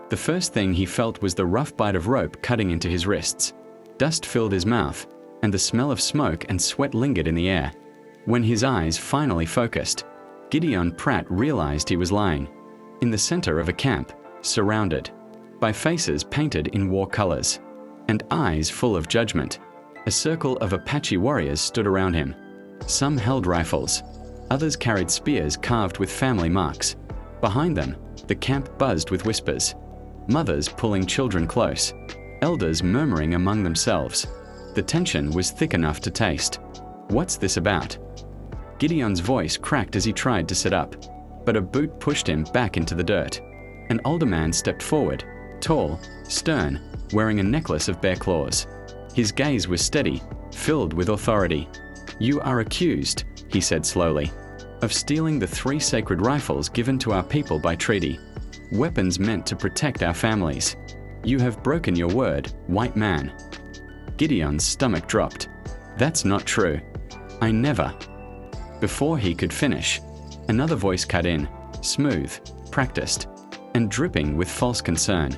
The first thing he felt was the rough bite of rope cutting into his wrists. Dust filled his mouth, and the smell of smoke and sweat lingered in the air. When his eyes finally focused, Gideon Pratt realized he was lying in the center of a camp, surrounded by faces painted in war colors and eyes full of judgment. A circle of Apache warriors stood around him. Some held rifles, others carried spears carved with family marks. Behind them, the camp buzzed with whispers, mothers pulling children close, elders murmuring among themselves. The tension was thick enough to taste. What's this about? Gideon's voice cracked as he tried to sit up, but a boot pushed him back into the dirt. An older man stepped forward, tall, stern, wearing a necklace of bear claws. His gaze was steady, filled with authority. "You are accused," he said slowly, "of stealing the 3 sacred rifles given to our people by treaty. Weapons meant to protect our families. You have broken your word, white man." Gideon's stomach dropped. "That's not true. I never." Before he could finish, another voice cut in, smooth, practiced, and dripping with false concern.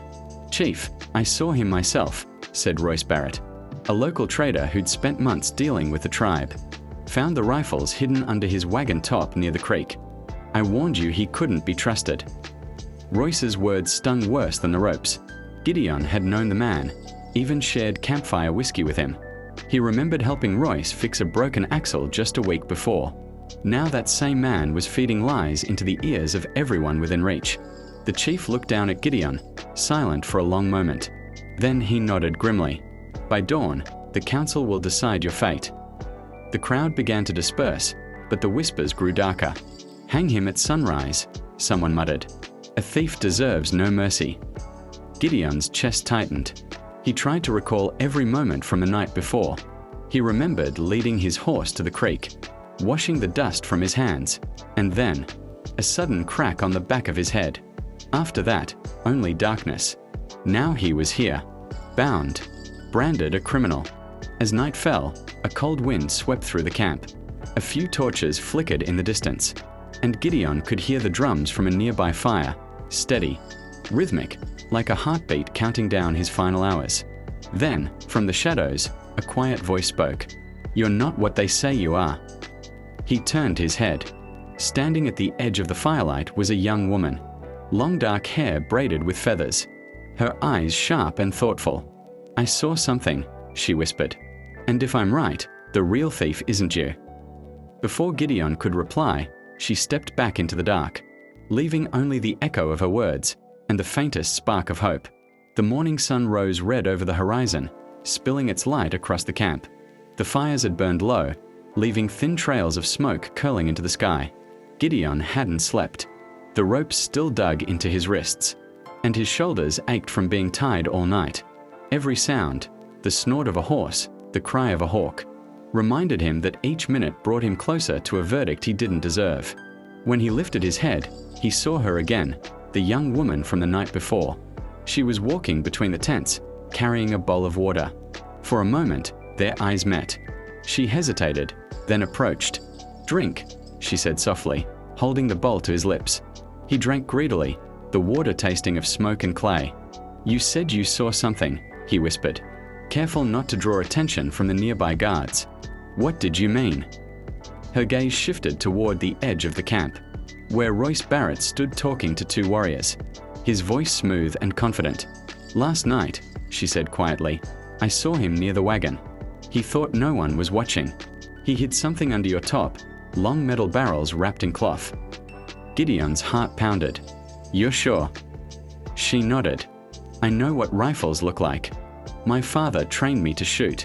"Chief, I saw him myself," said Royce Barrett, a local trader who'd spent months dealing with the tribe. "Found the rifles hidden under his wagon top near the creek. I warned you he couldn't be trusted." Royce's words stung worse than the ropes. Gideon had known the man, even shared campfire whiskey with him. He remembered helping Royce fix a broken axle just a week before. Now that same man was feeding lies into the ears of everyone within reach. The chief looked down at Gideon, silent for a long moment. Then he nodded grimly. "By dawn, the council will decide your fate." The crowd began to disperse, but the whispers grew darker. "Hang him at sunrise," someone muttered. "A thief deserves no mercy." Gideon's chest tightened. He tried to recall every moment from the night before. He remembered leading his horse to the creek, washing the dust from his hands, and then a sudden crack on the back of his head. After that, only darkness. Now he was here, bound, branded a criminal. As night fell, a cold wind swept through the camp. A few torches flickered in the distance, and Gideon could hear the drums from a nearby fire, steady, rhythmic, like a heartbeat counting down his final hours. Then, from the shadows, a quiet voice spoke. "You're not what they say you are." He turned his head. Standing at the edge of the firelight was a young woman, long dark hair braided with feathers, her eyes sharp and thoughtful. "I saw something," she whispered. "And if I'm right, the real thief isn't you." Before Gideon could reply, she stepped back into the dark, leaving only the echo of her words and the faintest spark of hope. The morning sun rose red over the horizon, spilling its light across the camp. The fires had burned low, leaving thin trails of smoke curling into the sky. Gideon hadn't slept. The ropes still dug into his wrists, and his shoulders ached from being tied all night. Every sound, the snort of a horse, the cry of a hawk, reminded him that each minute brought him closer to a verdict he didn't deserve. When he lifted his head, he saw her again, the young woman from the night before. She was walking between the tents, carrying a bowl of water. For a moment, their eyes met. She hesitated, then approached. "Drink," she said softly, holding the bowl to his lips. He drank greedily, the water tasting of smoke and clay. "You said you saw something," he whispered, careful not to draw attention from the nearby guards. "What did you mean?" Her gaze shifted toward the edge of the camp, where Royce Barrett stood talking to 2 warriors, his voice smooth and confident. "Last night," she said quietly, "I saw him near the wagon. He thought no one was watching. He hid something under your top, long metal barrels wrapped in cloth." Gideon's heart pounded. "You're sure?" She nodded. "I know what rifles look like. My father trained me to shoot."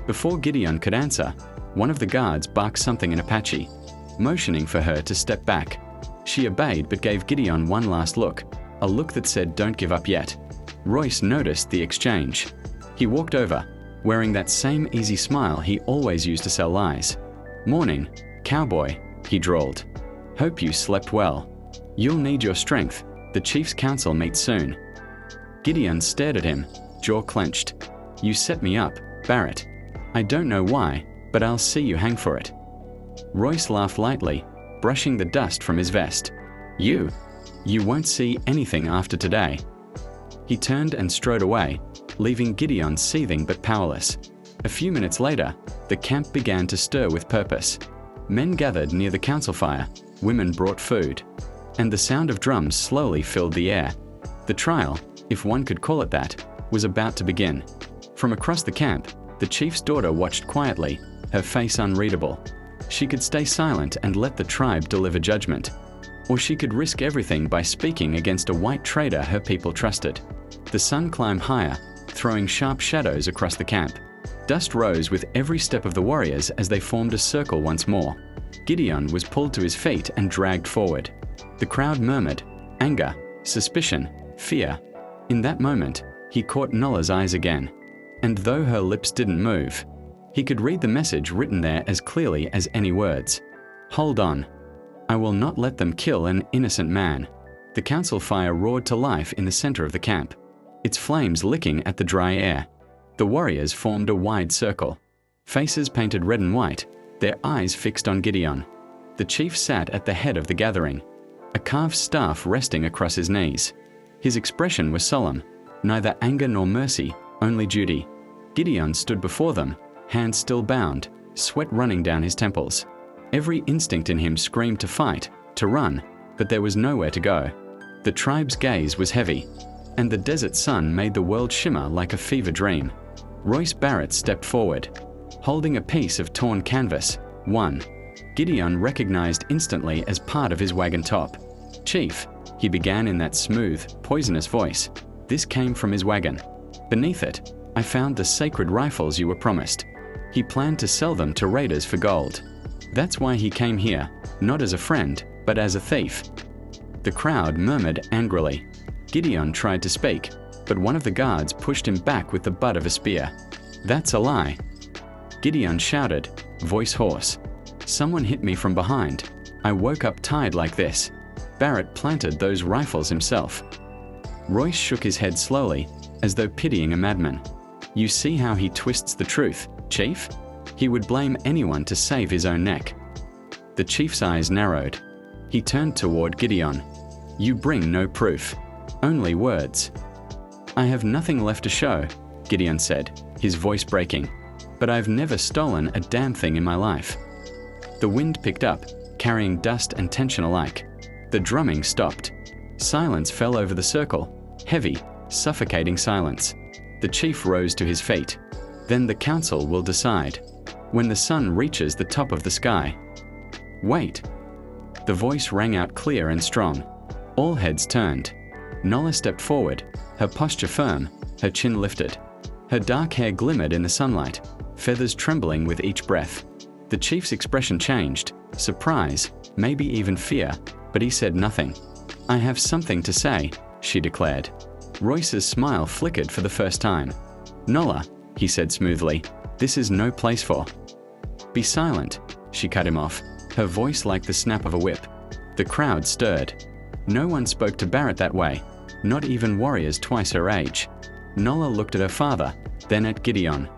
Before Gideon could answer, one of the guards barked something in Apache, motioning for her to step back. She obeyed but gave Gideon one last look, a look that said, "Don't give up yet." Royce noticed the exchange. He walked over, wearing that same easy smile he always used to sell lies. "Morning, cowboy," he drawled. "Hope you slept well. You'll need your strength. The chief's council meets soon." Gideon stared at him, jaw clenched. "You set me up, Barrett. I don't know why, but I'll see you hang for it." Royce laughed lightly, brushing the dust from his vest. You won't see anything after today." He turned and strode away, leaving Gideon seething but powerless. A few minutes later, the camp began to stir with purpose. Men gathered near the council fire, women brought food, and the sound of drums slowly filled the air. The trial, if one could call it that, was about to begin. From across the camp, the chief's daughter watched quietly, her face unreadable. She could stay silent and let the tribe deliver judgment, or she could risk everything by speaking against a white trader her people trusted. The sun climbed higher, throwing sharp shadows across the camp. Dust rose with every step of the warriors as they formed a circle once more. Gideon was pulled to his feet and dragged forward. The crowd murmured, anger, suspicion, fear. In that moment, he caught Nola's eyes again, and though her lips didn't move, he could read the message written there as clearly as any words. Hold on. I will not let them kill an innocent man. The council fire roared to life in the center of the camp, its flames licking at the dry air. The warriors formed a wide circle, faces painted red and white, their eyes fixed on Gideon. The chief sat at the head of the gathering, a carved staff resting across his knees. His expression was solemn, neither anger nor mercy, only duty. Gideon stood before them, hands still bound, sweat running down his temples. Every instinct in him screamed to fight, to run, but there was nowhere to go. The tribe's gaze was heavy, and the desert sun made the world shimmer like a fever dream. Royce Barrett stepped forward, holding a piece of torn canvas, one Gideon recognized instantly as part of his wagon top. Chief, he began in that smooth, poisonous voice. This came from his wagon. Beneath it, I found the sacred rifles you were promised. He planned to sell them to raiders for gold. That's why he came here, not as a friend, but as a thief. The crowd murmured angrily. Gideon tried to speak, but one of the guards pushed him back with the butt of a spear. That's a lie. Gideon shouted, voice hoarse. Someone hit me from behind. I woke up tired like this. Barrett planted those rifles himself. Royce shook his head slowly, as though pitying a madman. You see how he twists the truth, Chief? He would blame anyone to save his own neck. The chief's eyes narrowed. He turned toward Gideon. You bring no proof, only words. I have nothing left to show, Gideon said, his voice breaking. But I've never stolen a damn thing in my life. The wind picked up, carrying dust and tension alike. The drumming stopped. Silence fell over the circle, heavy, suffocating silence. The chief rose to his feet. Then the council will decide, when the sun reaches the top of the sky. Wait. The voice rang out clear and strong. All heads turned. Nola stepped forward, her posture firm, her chin lifted. Her dark hair glimmered in the sunlight, feathers trembling with each breath. The chief's expression changed, surprise, maybe even fear, but he said nothing. I have something to say, she declared. Royce's smile flickered for the first time. Nola, he said smoothly, this is no place for. Be silent, she cut him off, her voice like the snap of a whip. The crowd stirred. No one spoke to Barrett that way, not even warriors twice her age. Nola looked at her father, then at Gideon.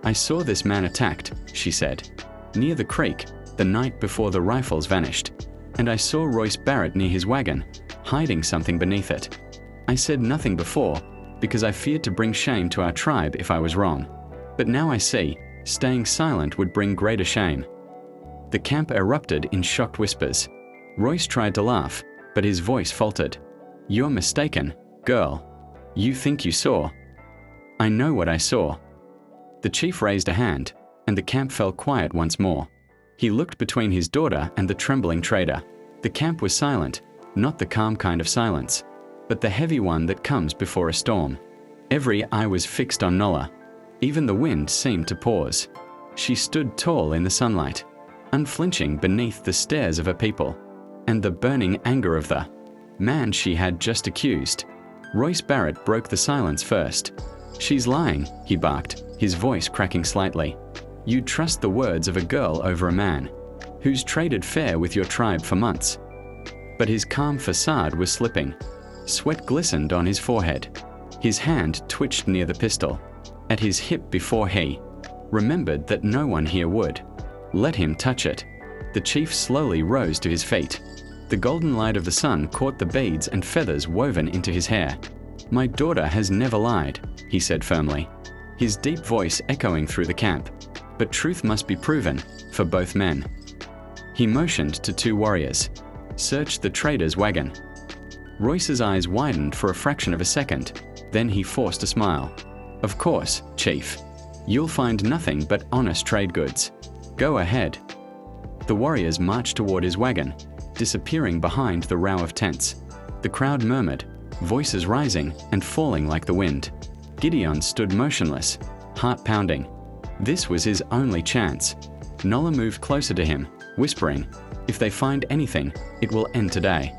I saw this man attacked, she said, near the creek, the night before the rifles vanished, and I saw Royce Barrett near his wagon, hiding something beneath it. I said nothing before, because I feared to bring shame to our tribe if I was wrong. But now I see, staying silent would bring greater shame. The camp erupted in shocked whispers. Royce tried to laugh, but his voice faltered. You're mistaken, girl. You think you saw. I know what I saw. The chief raised a hand, and the camp fell quiet once more. He looked between his daughter and the trembling trader. The camp was silent, not the calm kind of silence, but the heavy one that comes before a storm. Every eye was fixed on Nola. Even the wind seemed to pause. She stood tall in the sunlight, unflinching beneath the stares of her people, and the burning anger of the man she had just accused. Royce Barrett broke the silence first. She's lying, he barked, his voice cracking slightly. You'd trust the words of a girl over a man who's traded fair with your tribe for months. But his calm facade was slipping. Sweat glistened on his forehead. His hand twitched near the pistol, at his hip before he remembered that no one here would let him touch it. The chief slowly rose to his feet. The golden light of the sun caught the beads and feathers woven into his hair. "My daughter has never lied," he said firmly, his deep voice echoing through the camp. "But truth must be proven for both men." He motioned to 2 warriors. "Search the trader's wagon." Royce's eyes widened for a fraction of a second. Then he forced a smile. "Of course, Chief. You'll find nothing but honest trade goods. Go ahead." The warriors marched toward his wagon, disappearing behind the row of tents. The crowd murmured, voices rising and falling like the wind. Gideon stood motionless, heart pounding. This was his only chance. Nola moved closer to him, whispering, "If they find anything, it will end today."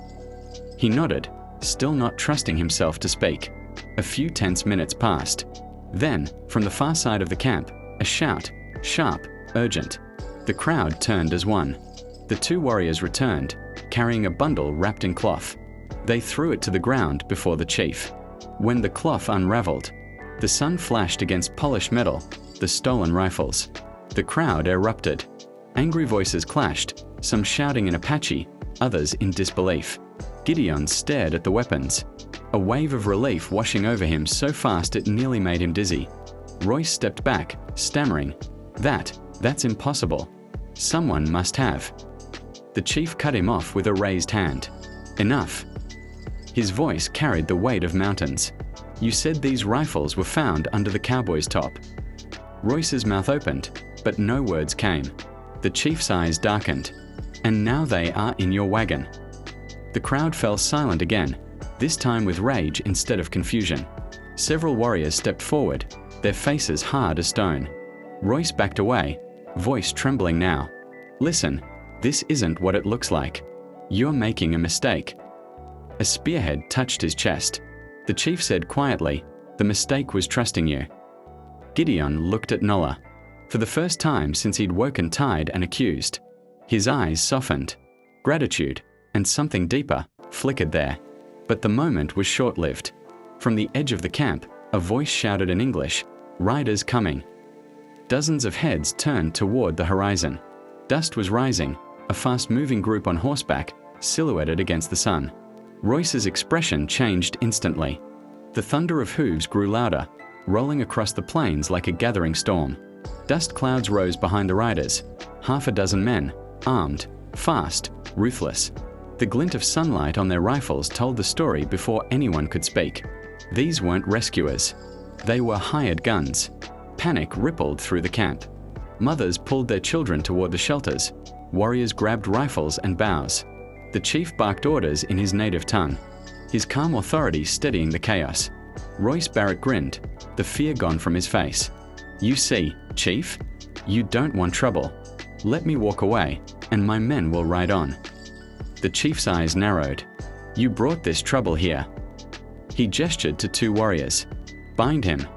He nodded, still not trusting himself to speak. A few tense minutes passed. Then, from the far side of the camp, a shout, sharp, urgent. The crowd turned as one. The 2 warriors returned, carrying a bundle wrapped in cloth. They threw it to the ground before the chief. When the cloth unraveled, the sun flashed against polished metal, the stolen rifles. The crowd erupted. Angry voices clashed, some shouting in Apache, others in disbelief. Gideon stared at the weapons, a wave of relief washing over him so fast it nearly made him dizzy. Royce stepped back, stammering, That's impossible. Someone must have." The chief cut him off with a raised hand. "Enough." His voice carried the weight of mountains. "You said these rifles were found under the cowboy's top." Royce's mouth opened, but no words came. The chief's eyes darkened. "And now they are in your wagon." The crowd fell silent again, this time with rage instead of confusion. Several warriors stepped forward, their faces hard as stone. Royce backed away, voice trembling now. "Listen, this isn't what it looks like. You're making a mistake." A spearhead touched his chest. The chief said quietly, "The mistake was trusting you." Gideon looked at Nola. For the first time since he'd woken tired and accused. His eyes softened. Gratitude, and something deeper, flickered there. But the moment was short-lived. From the edge of the camp, a voice shouted in English, "Riders coming." Dozens of heads turned toward the horizon. Dust was rising, a fast-moving group on horseback, silhouetted against the sun. Royce's expression changed instantly. The thunder of hooves grew louder, rolling across the plains like a gathering storm. Dust clouds rose behind the riders, 6 men, armed, fast, ruthless. The glint of sunlight on their rifles told the story before anyone could speak. These weren't rescuers. They were hired guns. Panic rippled through the camp. Mothers pulled their children toward the shelters. Warriors grabbed rifles and bows. The chief barked orders in his native tongue, his calm authority steadying the chaos. Royce Barrett grinned, the fear gone from his face. "You see, Chief, you don't want trouble. Let me walk away, and my men will ride on." The chief's eyes narrowed. "You brought this trouble here." He gestured to 2 warriors. "Bind him."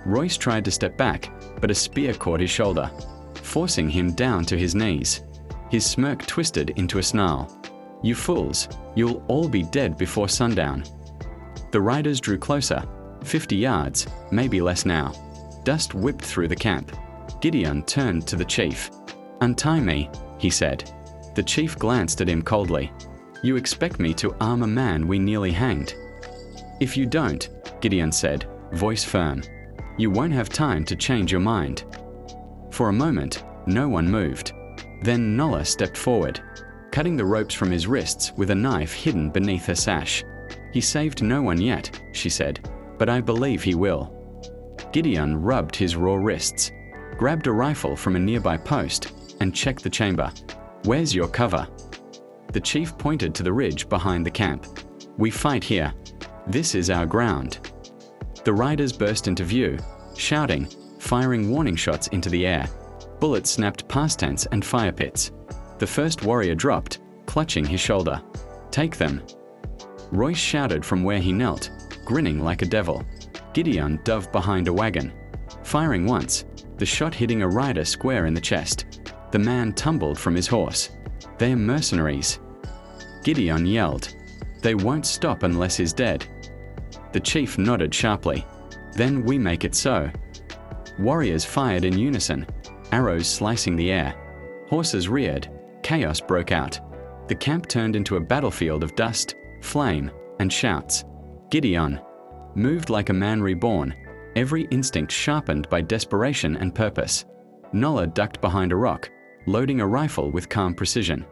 Royce tried to step back, but a spear caught his shoulder, forcing him down to his knees. His smirk twisted into a snarl. "You fools, you'll all be dead before sundown." The riders drew closer, 50 yards, maybe less now. Dust whipped through the camp. Gideon turned to the chief. "Untie me," he said. The chief glanced at him coldly. "You expect me to arm a man we nearly hanged?" "If you don't," Gideon said, voice firm, "you won't have time to change your mind." For a moment, no one moved. Then Nola stepped forward, cutting the ropes from his wrists with a knife hidden beneath her sash. "He saved no one yet," she said, "but I believe he will." Gideon rubbed his raw wrists, grabbed a rifle from a nearby post, and checked the chamber. "Where's your cover?" The chief pointed to the ridge behind the camp. "We fight here. This is our ground." The riders burst into view, shouting, firing warning shots into the air. Bullets snapped past tents and fire pits. The first warrior dropped, clutching his shoulder. "Take them." Royce shouted from where he knelt, grinning like a devil. Gideon dove behind a wagon. Firing once, the shot hitting a rider square in the chest. The man tumbled from his horse. "They're mercenaries." Gideon yelled, "They won't stop unless he's dead." The chief nodded sharply. "Then we make it so." Warriors fired in unison, arrows slicing the air. Horses reared, chaos broke out. The camp turned into a battlefield of dust, flame, and shouts. "Gideon, moved like a man reborn, every instinct sharpened by desperation and purpose. Nola ducked behind a rock, loading a rifle with calm precision.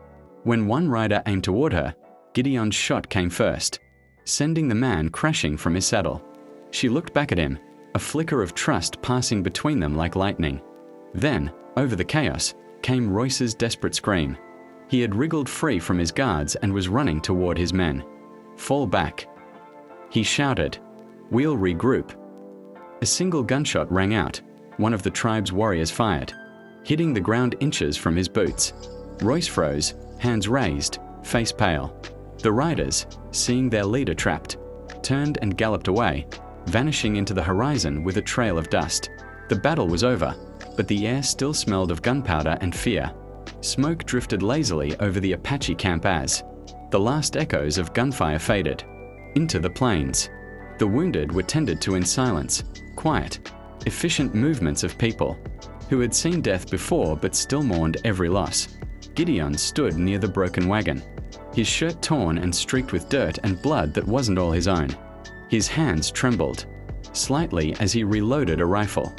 When one rider aimed toward her, Gideon's shot came first, sending the man crashing from his saddle. She looked back at him, a flicker of trust passing between them like lightning. Then, over the chaos, came Royce's desperate scream. He had wriggled free from his guards and was running toward his men. "Fall back," he shouted. "We'll regroup." A single gunshot rang out. One of the tribe's warriors fired, hitting the ground inches from his boots. Royce froze, hands raised, face pale. The riders, seeing their leader trapped, turned and galloped away, vanishing into the horizon with a trail of dust. The battle was over, but the air still smelled of gunpowder and fear. Smoke drifted lazily over the Apache camp as the last echoes of gunfire faded into the plains. The wounded were tended to in silence, quiet, efficient movements of people who had seen death before but still mourned every loss. Gideon stood near the broken wagon, his shirt torn and streaked with dirt and blood that wasn't all his own. His hands trembled slightly as he reloaded a rifle.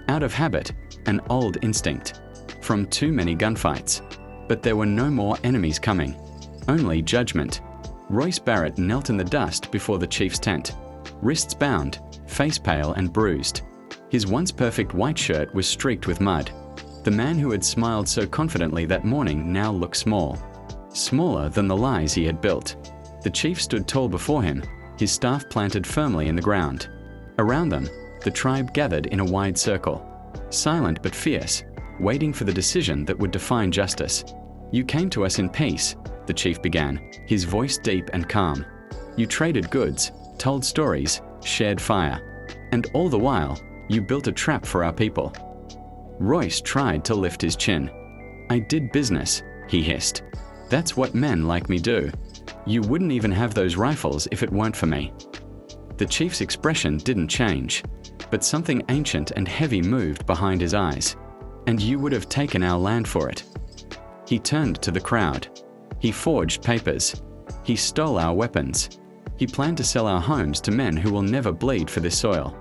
Out of habit, an old instinct, from too many gunfights. But there were no more enemies coming, only judgment. Royce Barrett knelt in the dust before the chief's tent, wrists bound, face pale and bruised. His once perfect white shirt was streaked with mud. The man who had smiled so confidently that morning now looked small, smaller than the lies he had built. The chief stood tall before him, his staff planted firmly in the ground. Around them, the tribe gathered in a wide circle, silent but fierce, waiting for the decision that would define justice. "You came to us in peace," the chief began, his voice deep and calm. "You traded goods, told stories, shared fire. And all the while, you built a trap for our people." Royce tried to lift his chin. "I did business," he hissed. "That's what men like me do. You wouldn't even have those rifles if it weren't for me." The chief's expression didn't change, but something ancient and heavy moved behind his eyes. "And you would have taken our land for it." He turned to the crowd. "He forged papers. He stole our weapons. He planned to sell our homes to men who will never bleed for this soil."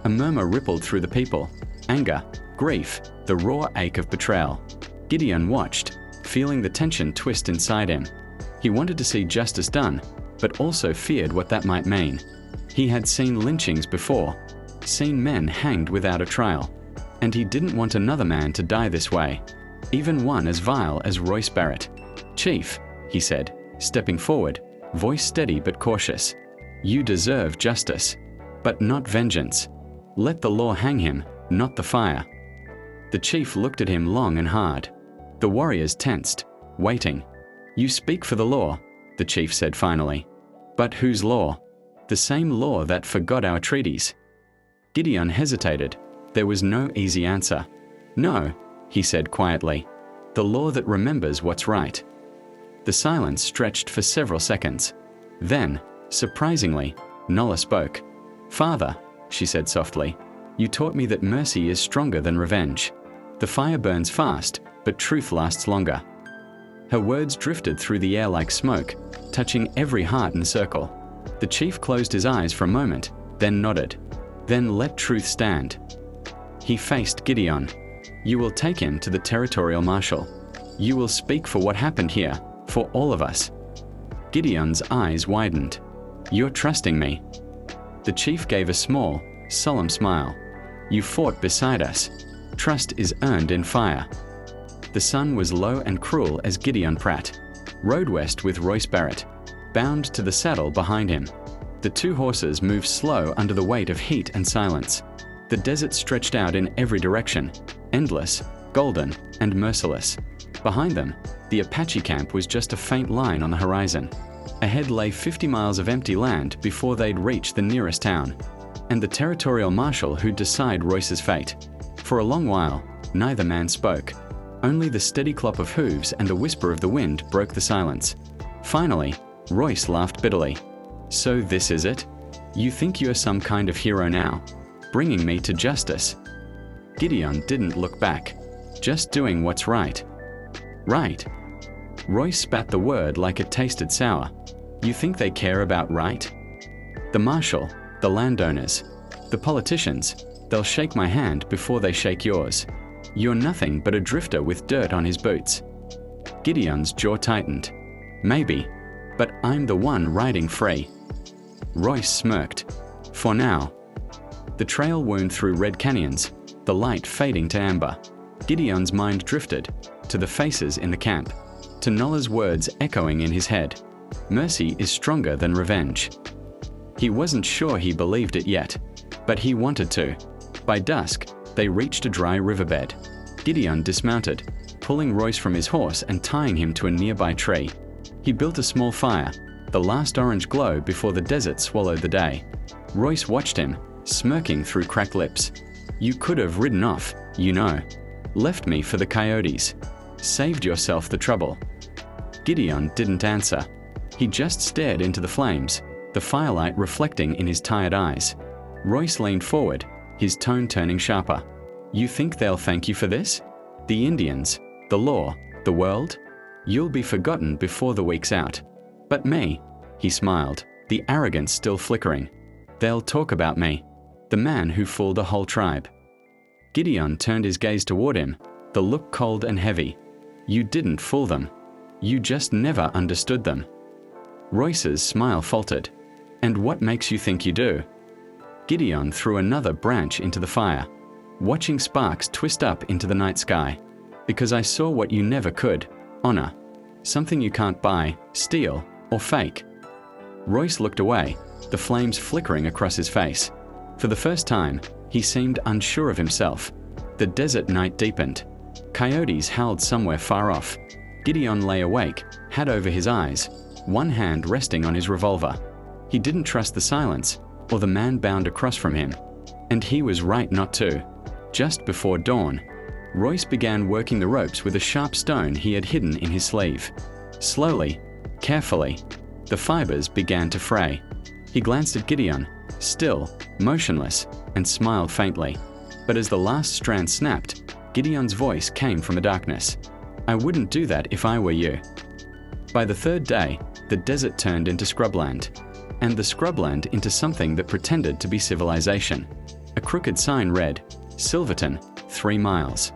A murmur rippled through the people. Anger, grief, the raw ache of betrayal. Gideon watched, feeling the tension twist inside him. He wanted to see justice done, but also feared what that might mean. He had seen lynchings before, seen men hanged without a trial, and he didn't want another man to die this way, even one as vile as Royce Barrett. "Chief," he said, stepping forward, voice steady but cautious, "you deserve justice, but not vengeance. Let the law hang him, not the fire." The chief looked at him long and hard. The warriors tensed, waiting. "You speak for the law," the chief said finally. "But whose law? The same law that forgot our treaties." Gideon hesitated. There was no easy answer. "No," he said quietly. "The law that remembers what's right." The silence stretched for several seconds. Then, surprisingly, Nola spoke. "Father," she said softly, "you taught me that mercy is stronger than revenge. The fire burns fast, but truth lasts longer." Her words drifted through the air like smoke, touching every heart in the circle. The chief closed his eyes for a moment, then nodded. "Then let truth stand." He faced Gideon. "You will take him to the territorial marshal. You will speak for what happened here, for all of us." Gideon's eyes widened. "You're trusting me." The chief gave a small, solemn smile. "You fought beside us. Trust is earned in fire." The sun was low and cruel as Gideon Pratt rode west with Royce Barrett, bound to the saddle behind him. The two horses moved slow under the weight of heat and silence. The desert stretched out in every direction, endless, golden, and merciless. Behind them, the Apache camp was just a faint line on the horizon. Ahead lay 50 miles of empty land before they'd reach the nearest town, and the territorial marshal who'd decide Royce's fate. For a long while, neither man spoke. Only the steady clop of hooves and the whisper of the wind broke the silence. Finally, Royce laughed bitterly. "So this is it? You think you're some kind of hero now, bringing me to justice?" Gideon didn't look back, just doing what's right. "Right." Royce spat the word like it tasted sour. "You think they care about right?" The marshal, the landowners, the politicians, they'll shake my hand before they shake yours. You're nothing but a drifter with dirt on his boots. Gideon's jaw tightened. Maybe, but I'm the one riding free. Royce smirked. For now. The trail wound through red canyons, the light fading to amber. Gideon's mind drifted to the faces in the camp, to Nola's words echoing in his head. Mercy is stronger than revenge. He wasn't sure he believed it yet, but he wanted to. By dusk, they reached a dry riverbed. Gideon dismounted, pulling Royce from his horse and tying him to a nearby tree. He built a small fire, the last orange glow before the desert swallowed the day. Royce watched him, smirking through cracked lips. You could have ridden off, you know. Left me for the coyotes. Saved yourself the trouble. Gideon didn't answer. He just stared into the flames, the firelight reflecting in his tired eyes. Royce leaned forward, his tone turning sharper. You think they'll thank you for this? The Indians, the law, the world? You'll be forgotten before the week's out. But me, he smiled, the arrogance still flickering. They'll talk about me, the man who fooled a whole tribe. Gideon turned his gaze toward him, the look cold and heavy. You didn't fool them. You just never understood them. Royce's smile faltered. And what makes you think you do? Gideon threw another branch into the fire, watching sparks twist up into the night sky. Because I saw what you never could, honor. Something you can't buy, steal, or fake. Royce looked away, the flames flickering across his face. For the first time, he seemed unsure of himself. The desert night deepened. Coyotes howled somewhere far off. Gideon lay awake, hat over his eyes, one hand resting on his revolver. He didn't trust the silence, or the man bound across from him. And he was right not to. Just before dawn, Royce began working the ropes with a sharp stone he had hidden in his sleeve. Slowly, carefully, the fibers began to fray. He glanced at Gideon, still, motionless, and smiled faintly. But as the last strand snapped, Gideon's voice came from the darkness. I wouldn't do that if I were you. By the third day, the desert turned into scrubland, and the scrubland into something that pretended to be civilization. A crooked sign read, Silverton, 3 miles.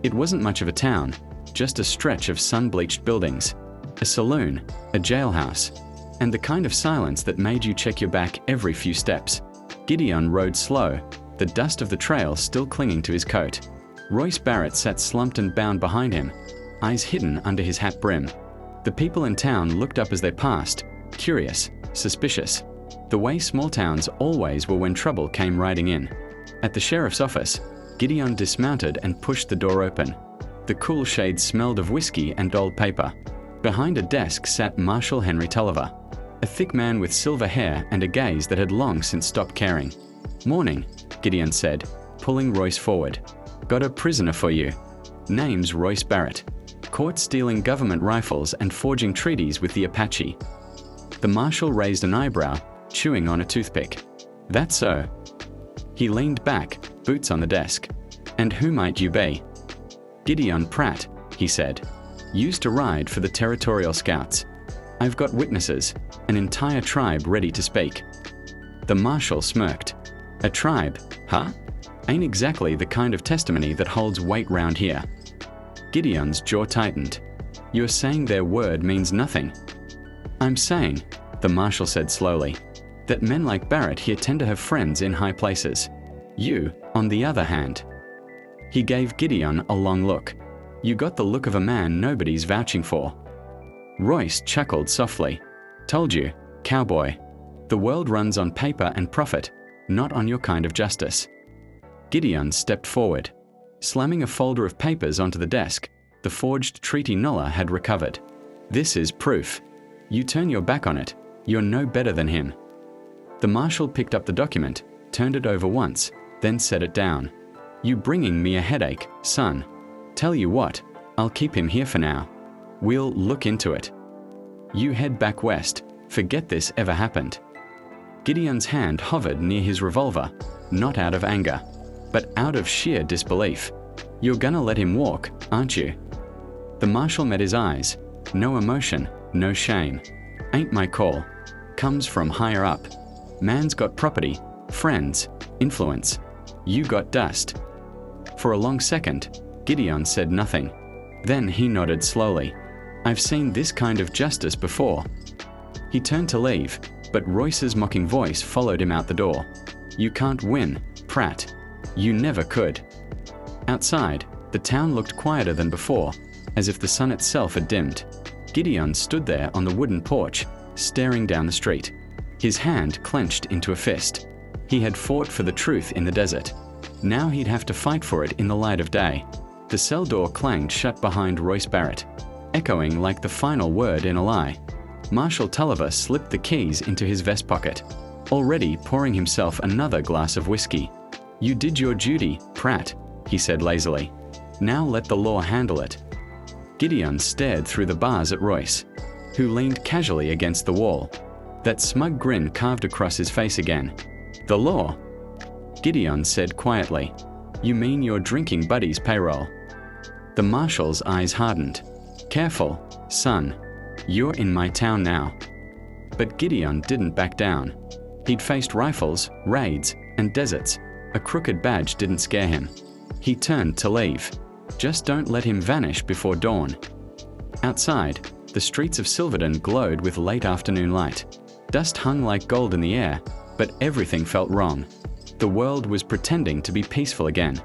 It wasn't much of a town, just a stretch of sun-bleached buildings, a saloon, a jailhouse, and the kind of silence that made you check your back every few steps. Gideon rode slow, the dust of the trail still clinging to his coat. Royce Barrett sat slumped and bound behind him, eyes hidden under his hat brim. The people in town looked up as they passed, curious, suspicious, the way small towns always were when trouble came riding in. At the sheriff's office, Gideon dismounted and pushed the door open. The cool shade smelled of whiskey and old paper. Behind a desk sat Marshal Henry Tulliver, a thick man with silver hair and a gaze that had long since stopped caring. Morning, Gideon said, pulling Royce forward. Got a prisoner for you. Name's Royce Barrett. Caught stealing government rifles and forging treaties with the Apache. The marshal raised an eyebrow, chewing on a toothpick. That's so. He leaned back, boots on the desk. And who might you be? Gideon Pratt, he said. Used to ride for the territorial scouts. I've got witnesses, an entire tribe ready to speak. The marshal smirked. A tribe, huh? Ain't exactly the kind of testimony that holds weight round here. Gideon's jaw tightened. You're saying their word means nothing. I'm saying, the marshal said slowly, that men like Barrett here tend to have friends in high places. You, on the other hand. He gave Gideon a long look. You got the look of a man nobody's vouching for. Royce chuckled softly. Told you, cowboy. The world runs on paper and profit, not on your kind of justice. Gideon stepped forward, slamming a folder of papers onto the desk. The forged treaty Nola had recovered. This is proof. You turn your back on it, you're no better than him. The marshal picked up the document, turned it over once, then set it down. You bringing me a headache, son. Tell you what, I'll keep him here for now. We'll look into it. You head back west, forget this ever happened. Gideon's hand hovered near his revolver, not out of anger, but out of sheer disbelief. You're gonna let him walk, aren't you? The marshal met his eyes. No emotion, no shame. Ain't my call. Comes from higher up. Man's got property, friends, influence. You got dust. For a long second, Gideon said nothing. Then he nodded slowly. I've seen this kind of justice before. He turned to leave, but Royce's mocking voice followed him out the door. You can't win, Pratt. You never could. Outside, the town looked quieter than before, as if the sun itself had dimmed. Gideon stood there on the wooden porch, staring down the street. His hand clenched into a fist. He had fought for the truth in the desert. Now he'd have to fight for it in the light of day. The cell door clanged shut behind Royce Barrett, echoing like the final word in a lie. Marshal Tulliver slipped the keys into his vest pocket, already pouring himself another glass of whiskey. You did your duty, Pratt, he said lazily. Now let the law handle it. Gideon stared through the bars at Royce, who leaned casually against the wall. That smug grin carved across his face again. The law? Gideon said quietly. You mean your drinking buddy's payroll? The marshal's eyes hardened. Careful, son. You're in my town now. But Gideon didn't back down. He'd faced rifles, raids, and deserts. A crooked badge didn't scare him. He turned to leave. Just don't let him vanish before dawn. Outside, the streets of Silverton glowed with late afternoon light. Dust hung like gold in the air, but everything felt wrong. The world was pretending to be peaceful again,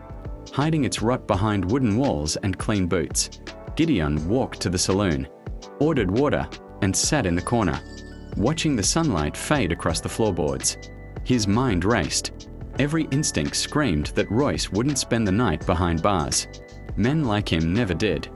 hiding its rot behind wooden walls and clean boots. Gideon walked to the saloon, ordered water, and sat in the corner, watching the sunlight fade across the floorboards. His mind raced. Every instinct screamed that Royce wouldn't spend the night behind bars. Men like him never did.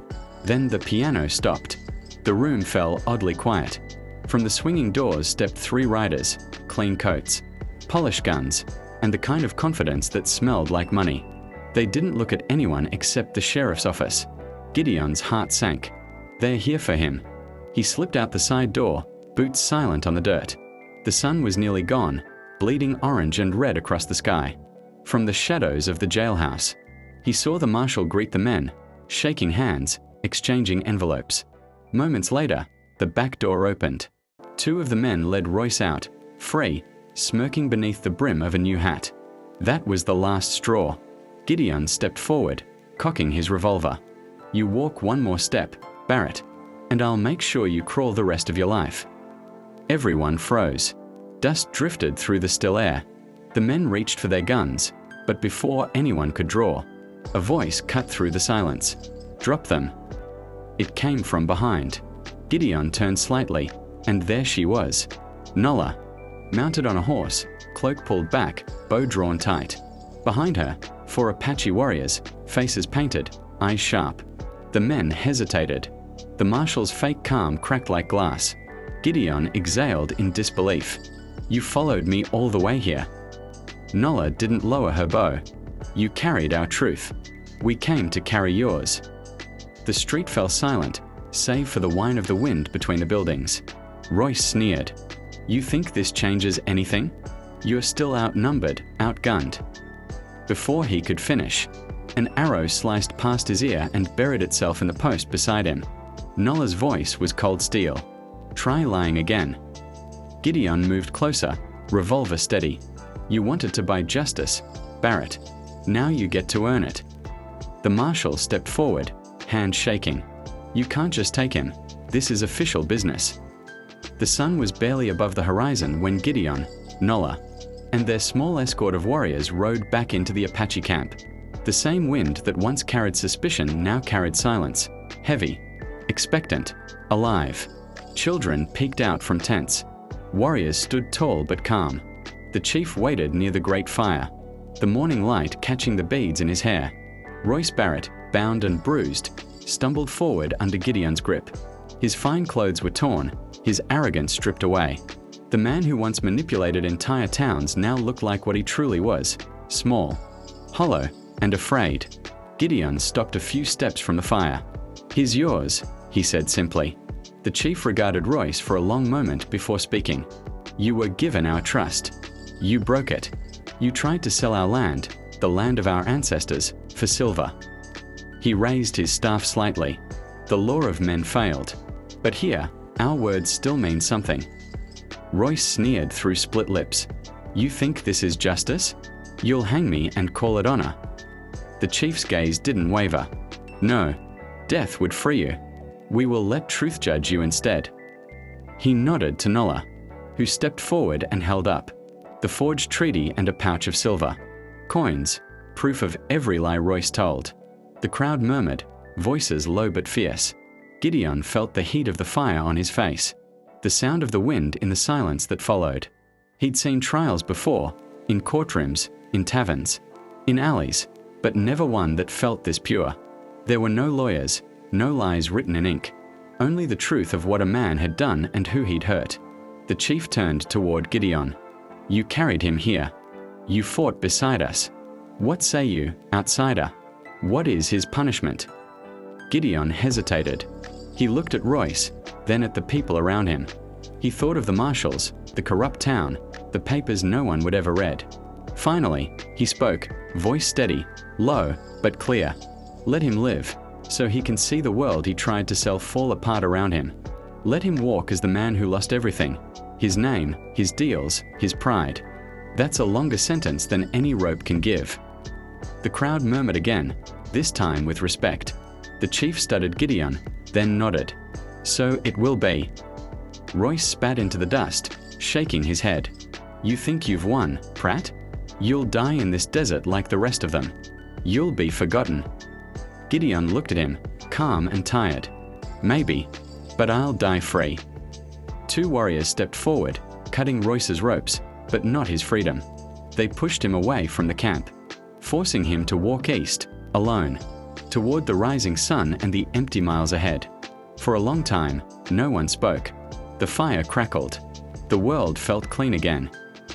Then the piano stopped. The room fell oddly quiet. From the swinging doors stepped 3 riders, clean coats, polished guns, and the kind of confidence that smelled like money. They didn't look at anyone except the sheriff's office. Gideon's heart sank. They're here for him. He slipped out the side door, boots silent on the dirt. The sun was nearly gone, bleeding orange and red across the sky. From the shadows of the jailhouse, he saw the marshal greet the men, shaking hands, exchanging envelopes. Moments later, the back door opened. 2 of the men led Royce out, free, smirking beneath the brim of a new hat. That was the last straw. Gideon stepped forward, cocking his revolver. You walk one more step, Barrett, and I'll make sure you crawl the rest of your life. Everyone froze. Dust drifted through the still air. The men reached for their guns, but before anyone could draw, a voice cut through the silence. Drop them. It came from behind. Gideon turned slightly, and there she was. Nola, mounted on a horse, cloak pulled back, bow drawn tight. Behind her, 4 Apache warriors, faces painted, eyes sharp. The men hesitated. The marshal's fake calm cracked like glass. Gideon exhaled in disbelief. You followed me all the way here. Nola didn't lower her bow. You carried our truth. We came to carry yours. The street fell silent, save for the whine of the wind between the buildings. Royce sneered. You think this changes anything? You're still outnumbered, outgunned. Before he could finish, an arrow sliced past his ear and buried itself in the post beside him. Nola's voice was cold steel. Try lying again. Gideon moved closer, revolver steady. You wanted to buy justice, Barrett. Now you get to earn it. The marshal stepped forward, hand shaking. You can't just take him. This is official business. The sun was barely above the horizon when Gideon, Nola, and their small escort of warriors rode back into the Apache camp. The same wind that once carried suspicion now carried silence, heavy, expectant, alive. Children peeked out from tents. Warriors stood tall but calm. The chief waited near the great fire, the morning light catching the beads in his hair. Royce Barrett, bound and bruised, stumbled forward under Gideon's grip. His fine clothes were torn, his arrogance stripped away. The man who once manipulated entire towns now looked like what he truly was, small, hollow, and afraid. Gideon stopped a few steps from the fire. He's yours, he said simply. The chief regarded Royce for a long moment before speaking. You were given our trust. You broke it. You tried to sell our land, the land of our ancestors, for silver. He raised his staff slightly. The law of men failed. But here, our words still mean something. Royce sneered through split lips. You think this is justice? You'll hang me and call it honor. The chief's gaze didn't waver. No, death would free you. We will let truth judge you instead. He nodded to Nola, who stepped forward and held up the forged treaty and a pouch of silver. Coins, proof of every lie Royce told. The crowd murmured, voices low but fierce. Gideon felt the heat of the fire on his face, the sound of the wind in the silence that followed. He'd seen trials before, in courtrooms, in taverns, in alleys, but never one that felt this pure. There were no lawyers, no lies written in ink, only the truth of what a man had done and who he'd hurt. The chief turned toward Gideon. You carried him here. You fought beside us. What say you, outsider? What is his punishment? Gideon hesitated. He looked at Royce, then at the people around him. He thought of the marshals, the corrupt town, the papers no one would ever read. Finally, he spoke, voice steady, low, but clear. Let him live, so he can see the world he tried to sell fall apart around him. Let him walk as the man who lost everything, his name, his deals, his pride. That's a longer sentence than any rope can give. The crowd murmured again, this time with respect. The chief studied Gideon, then nodded. So it will be. Royce spat into the dust, shaking his head. You think you've won, Pratt? You'll die in this desert like the rest of them. You'll be forgotten. Gideon looked at him, calm and tired. Maybe, but I'll die free. Two warriors stepped forward, cutting Royce's ropes, but not his freedom. They pushed him away from the camp, forcing him to walk east, alone, toward the rising sun and the empty miles ahead. For a long time, no one spoke. The fire crackled. The world felt clean again.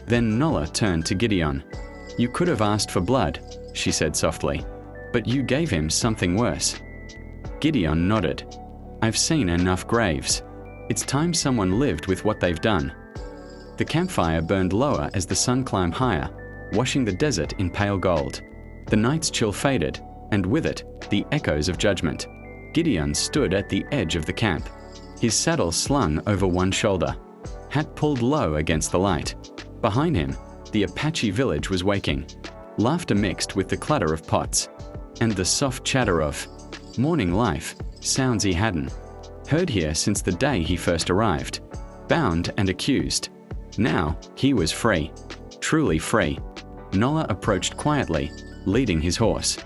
Then Nola turned to Gideon. You could have asked for blood, she said softly, but you gave him something worse. Gideon nodded. I've seen enough graves. It's time someone lived with what they've done. The campfire burned lower as the sun climbed higher, washing the desert in pale gold. The night's chill faded, and with it, the echoes of judgment. Gideon stood at the edge of the camp, his saddle slung over one shoulder, hat pulled low against the light. Behind him, the Apache village was waking, laughter mixed with the clatter of pots, and the soft chatter of morning life, sounds he hadn't heard here since the day he first arrived. Bound and accused. Now, he was free. Truly free. Nola approached quietly, leading his horse.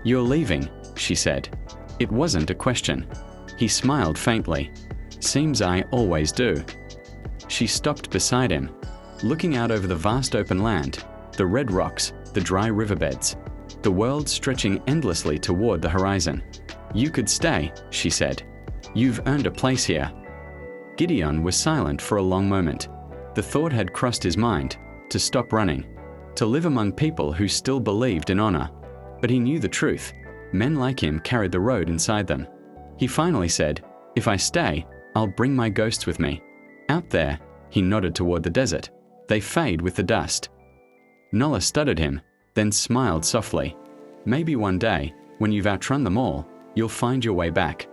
You're leaving, she said. It wasn't a question. He smiled faintly. Seems I always do. She stopped beside him, looking out over the vast open land, the red rocks, the dry riverbeds, the world stretching endlessly toward the horizon. You could stay, she said. You've earned a place here. Gideon was silent for a long moment. The thought had crossed his mind, to stop running, to live among people who still believed in honor. But he knew the truth. Men like him carried the road inside them. He finally said, if I stay, I'll bring my ghosts with me. Out there, he nodded toward the desert. They fade with the dust. Nola studied him, then smiled softly. Maybe one day, when you've outrun them all, you'll find your way back.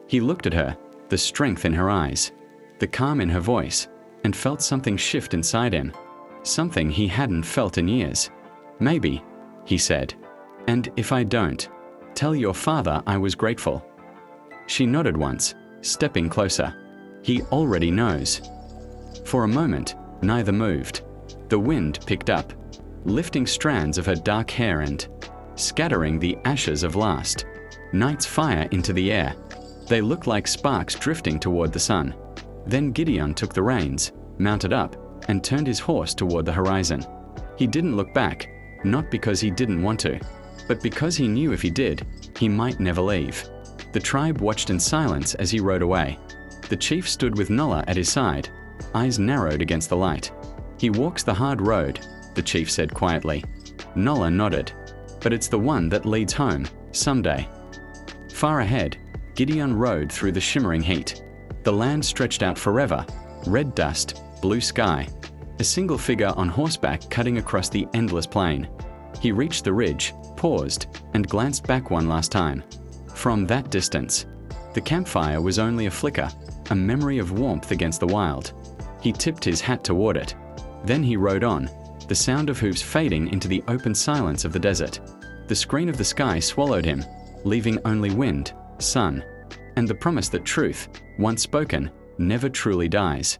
He looked at her, the strength in her eyes, the calm in her voice, and felt something shift inside him. Something he hadn't felt in years. Maybe, he said. And if I don't, tell your father I was grateful. She nodded once, stepping closer. He already knows. For a moment, neither moved. The wind picked up, lifting strands of her dark hair and scattering the ashes of last night's fire into the air. They looked like sparks drifting toward the sun. Then Gideon took the reins, mounted up, and turned his horse toward the horizon. He didn't look back, not because he didn't want to, but because he knew if he did, he might never leave. The tribe watched in silence as he rode away. The chief stood with Nola at his side, eyes narrowed against the light. He walks the hard road, the chief said quietly. Nola nodded. But it's the one that leads home, someday. Far ahead, Gideon rode through the shimmering heat. The land stretched out forever, red dust, blue sky. A single figure on horseback cutting across the endless plain. He reached the ridge, paused, and glanced back one last time. From that distance, the campfire was only a flicker, a memory of warmth against the wild. He tipped his hat toward it. Then he rode on, the sound of hooves fading into the open silence of the desert. The screen of the sky swallowed him, leaving only wind, sun, and the promise that truth, once spoken, never truly dies.